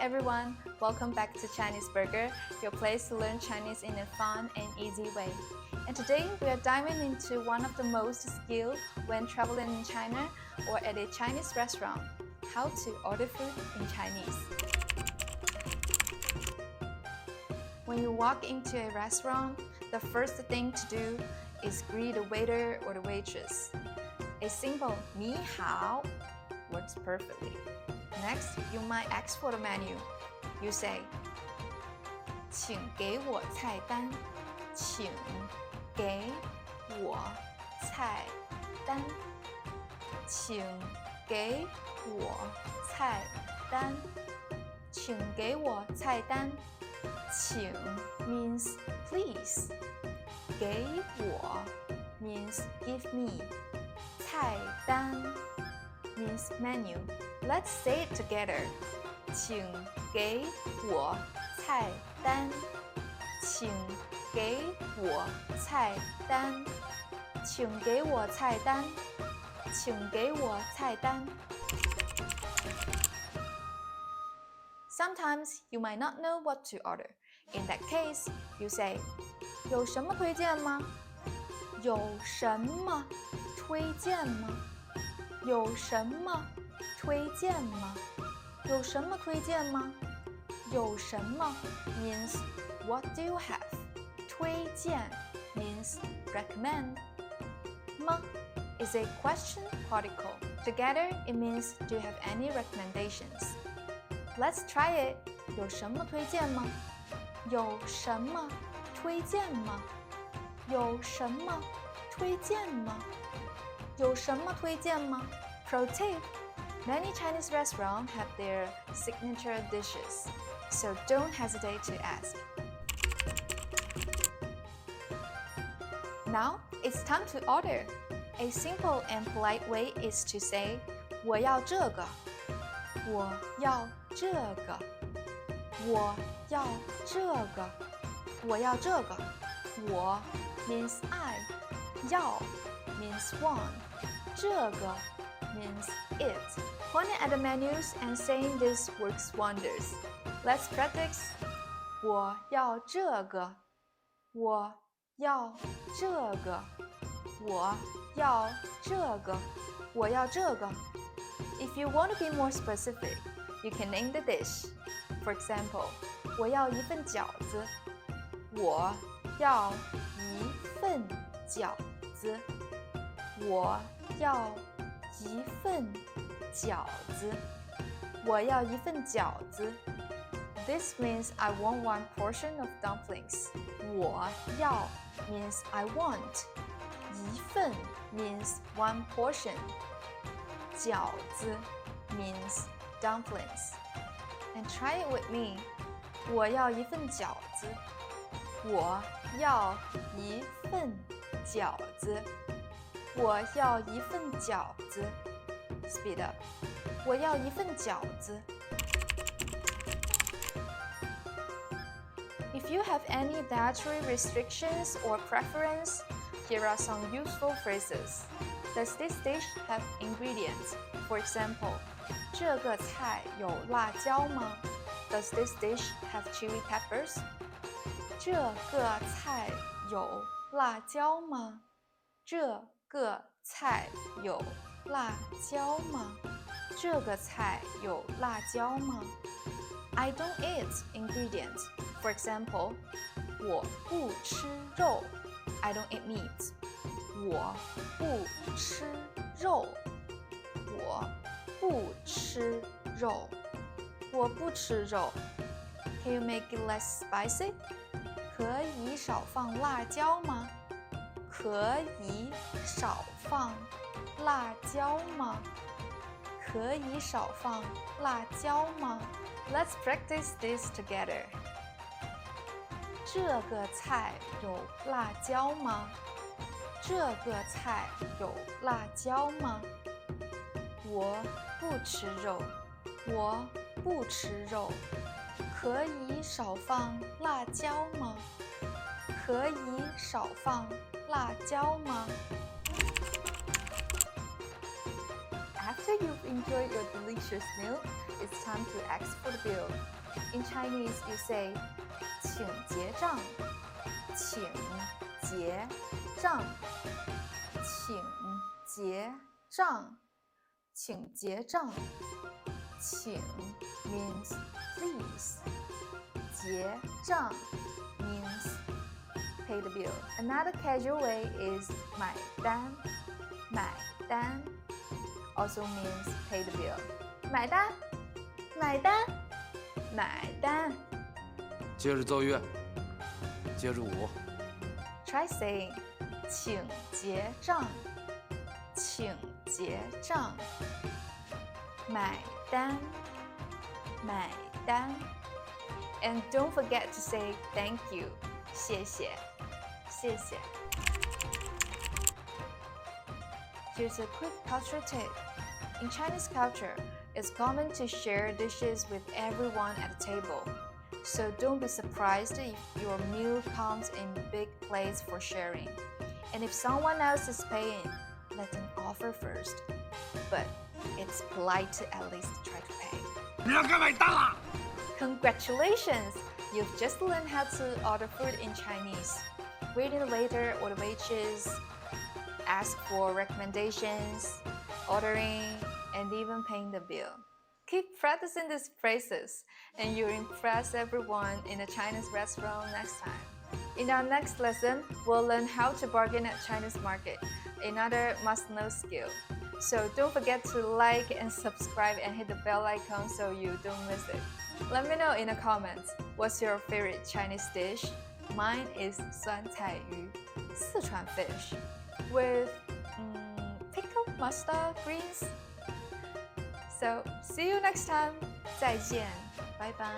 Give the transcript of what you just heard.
everyone, welcome back to Chinese Burger, your place to learn Chinese in a fun and easy way. And today we are diving into one of the most skilled when traveling in China or at a Chinese restaurant, how to order food in Chinese. When you walk into a restaurant, the first thing to do is greet the waiter or the waitress. A simple 你好 works perfectly. Next, you might ask for the menu. You say, 请给我菜单，请给我菜单，请给我菜单，请给我菜单。请 means please. 给我 means give me. 菜单 means menu. Let's say it together. 请给我菜单。请给我菜单。请给我菜单。请给我菜单。Sometimes you might not know what to order. In that case, you say, 有什么推荐吗？有什么推荐吗？有什么推荐吗？有什么推荐吗？有什么 means what do you have? 推荐 means recommend. 吗 is a question particle. Together, it means do you have any recommendations? Let's try it. 有什么推荐吗？有什么推荐吗？有什么推荐吗？有什么推荐吗？ Pro tip: many Chinese restaurants have their signature dishes, so don't hesitate to ask. Now it's time to order. A simple and polite way is to say, 我要这个。我要这个。我要这个。我要这个。我 means I. 要 means want. 这个 means it. Pointing at the menus and saying this works wonders. Let's practice. 我要这个。我要这个。我要这个。我要这个。If you want to be more specific, you can name the dish. For example, 我要一份饺子。我要一份饺子。我要一份饺子。我要一份饺子。This means I want one portion of dumplings. 我要 means I want. 一份 means one portion. 饺子 means dumplings. And try it with me. 我要一份饺子。我要一份饺子。我要一份饺子。Speed up. 我要一份饺子。If you have any dietary restrictions or preference, here are some useful phrases. Does this dish have ingredients? For example, 这个菜有辣椒吗？ Does this dish have chili peppers? 这个菜有辣椒吗？这个菜有辣椒吗？这个菜有辣椒吗？ I don't eat ingredients. For example, 我不吃肉。I don't eat meat. 我不吃肉。我不吃肉。我不吃肉。Can you make it less spicy? 可以少放辣椒吗？可以少放辣椒吗？可以少放辣椒吗？ Let's practice this together. 这个菜有辣椒吗？这个菜有辣椒吗？我不吃肉。我不吃肉。可以少放辣椒吗？可以少放辣椒吗？ After After you've enjoyed your delicious meal, it's time to ask for the bill. In Chinese, you say 请结账请结账请结账请结账请 means please 结账 means pay the bill. Another casual way is 买单买单 also means pay the bill. 买单买单买单接着奏乐，接着舞。 Try saying 请结账请结账买单买单 And don't forget to say thank you 谢谢谢谢 Here's a quick cultural tip. In Chinese culture, it's common to share dishes with everyone at the table. So don't be surprised if your meal comes in big plates for sharing. And if someone else is paying, let them offer first. But it's polite to at least try to pay. 你要干买单了！ Congratulations! You've just learned how to order food in Chinese. Greeting the waiter or the waitress, ask for recommendations, ordering, and even paying the bill. Keep practicing these phrases, and you'll impress everyone in a Chinese restaurant next time. In our next lesson, we'll learn how to bargain at Chinese market, another must-know skill. So don't forget to like and subscribe and hit the bell icon so you don't miss it. Let me know in the comments, what's your favorite Chinese dish? Mine is 酸菜鱼, Sichuan fish, with pickled mustard greens. So see you next time. 再见，拜拜。